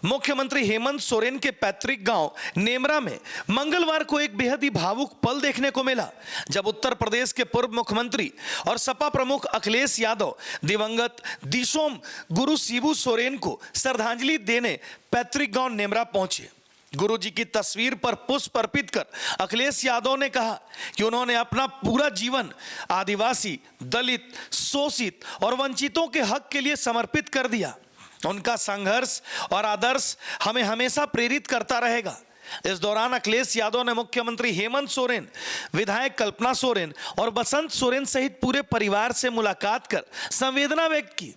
मुख्यमंत्री हेमंत सोरेन के पैतृक गांव नेमरा में मंगलवार को एक बेहद ही भावुक पल देखने को मिला, जब उत्तर प्रदेश के पूर्व मुख्यमंत्री और सपा प्रमुख अखिलेश यादव दिवंगत दिशोम गुरु शिबू सोरेन को श्रद्धांजलि देने पैतृक गांव नेमरा पहुंचे। गुरुजी की तस्वीर पर पुष्प अर्पित कर अखिलेश यादव ने कहा कि उन्होंने अपना पूरा जीवन आदिवासी, दलित, शोषित और वंचितों के हक के लिए समर्पित कर दिया। उनका संघर्ष और आदर्श हमें हमेशा प्रेरित करता रहेगा। इस दौरान अखिलेश यादव ने मुख्यमंत्री हेमंत सोरेन, विधायक कल्पना सोरेन और बसंत सोरेन सहित पूरे परिवार से मुलाकात कर संवेदना व्यक्त की।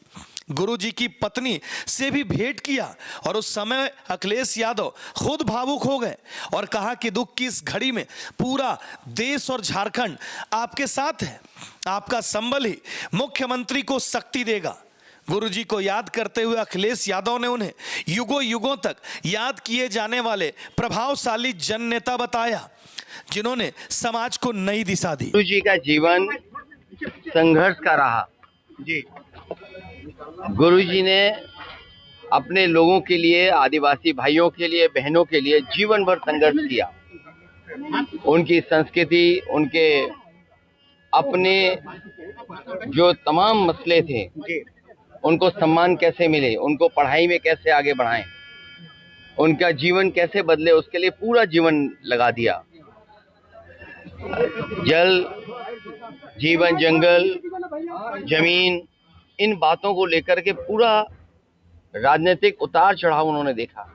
गुरुजी की पत्नी से भी भेंट किया और उस समय अखिलेश यादव खुद भावुक हो गए और कहा कि दुख की इस घड़ी में पूरा देश और झारखंड आपके साथ है। आपका संबल ही मुख्यमंत्री को शक्ति देगा। गुरुजी को याद करते हुए अखिलेश यादव ने उन्हें युगों युगों तक याद किए जाने वाले प्रभावशाली जन नेता बताया, जिन्होंने समाज को नई दिशा दी। गुरुजी का जीवन संघर्ष का रहा जी। गुरुजी ने अपने लोगों के लिए, आदिवासी भाइयों के लिए, बहनों के लिए जीवन भर संघर्ष किया। उनकी संस्कृति, उनके अपने जो तमाम मसले थे, उनको सम्मान कैसे मिले, उनको पढ़ाई में कैसे आगे बढ़ाएं, उनका जीवन कैसे बदले, उसके लिए पूरा जीवन लगा दिया। जल, जीवन, जंगल, जमीन, इन बातों को लेकर के पूरा राजनीतिक उतार चढ़ाव उन्होंने देखा,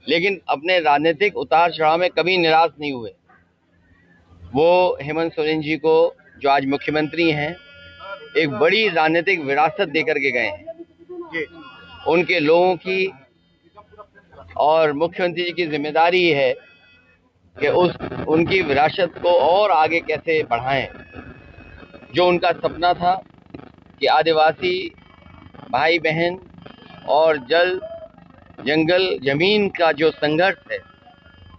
लेकिन अपने राजनीतिक उतार चढ़ाव में कभी निराश नहीं हुए। वो हेमंत सोरेन जी को, जो आज मुख्यमंत्री हैं, एक बड़ी राजनीतिक विरासत देकर के गए हैं। उनके लोगों की और मुख्यमंत्री जी की जिम्मेदारी है कि उनकी विरासत को और आगे कैसे बढ़ाएं। जो उनका सपना था कि आदिवासी भाई बहन और जल, जंगल, जमीन का जो संघर्ष है,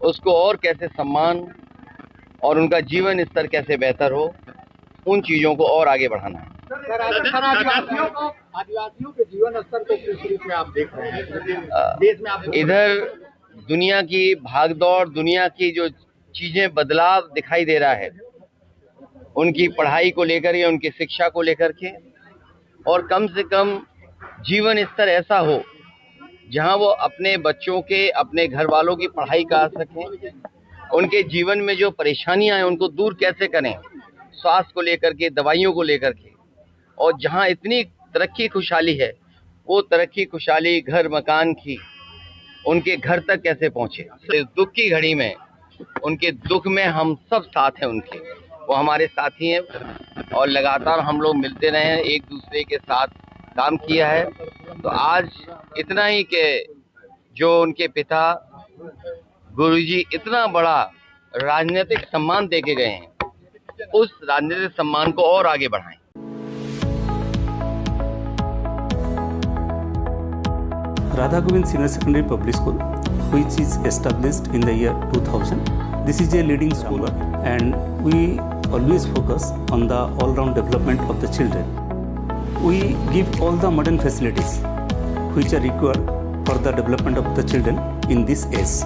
उसको और कैसे सम्मान और उनका जीवन स्तर कैसे बेहतर हो, उन चीज़ों को और आगे बढ़ाना है। आदिवासियों के जीवन स्तर को किस रूप में आप देख रहे हैं देश में? आप इधर दुनिया की भागदौड़, दुनिया की जो चीजें, बदलाव दिखाई दे रहा है, उनकी पढ़ाई को लेकर के, उनकी शिक्षा को लेकर के, और कम से कम जीवन स्तर ऐसा हो जहां वो अपने बच्चों के, अपने घर वालों की पढ़ाई कर सकें। उनके जीवन में जो परेशानियां हैं उनको दूर कैसे करें, स्वास्थ्य को लेकर के, दवाइयों को लेकर के। और जहां इतनी तरक्की खुशहाली है, वो तरक्की खुशहाली घर मकान की उनके घर तक कैसे पहुंचे। इस दुख की घड़ी में, उनके दुख में हम सब साथ हैं उनके। वो हमारे साथी हैं और लगातार हम लोग मिलते रहे हैं, एक दूसरे के साथ काम किया है। तो आज इतना ही कि जो उनके पिता गुरुजी इतना बड़ा राजनीतिक सम्मान देके गए हैं, उस राजनीतिक सम्मान को और आगे बढ़ाएं। Radha Govind Senior Secondary Public School, which is established in the year 2000. This is a leading school and we always focus on the all-round development of the children. We give all the modern facilities which are required for the development of the children in this age.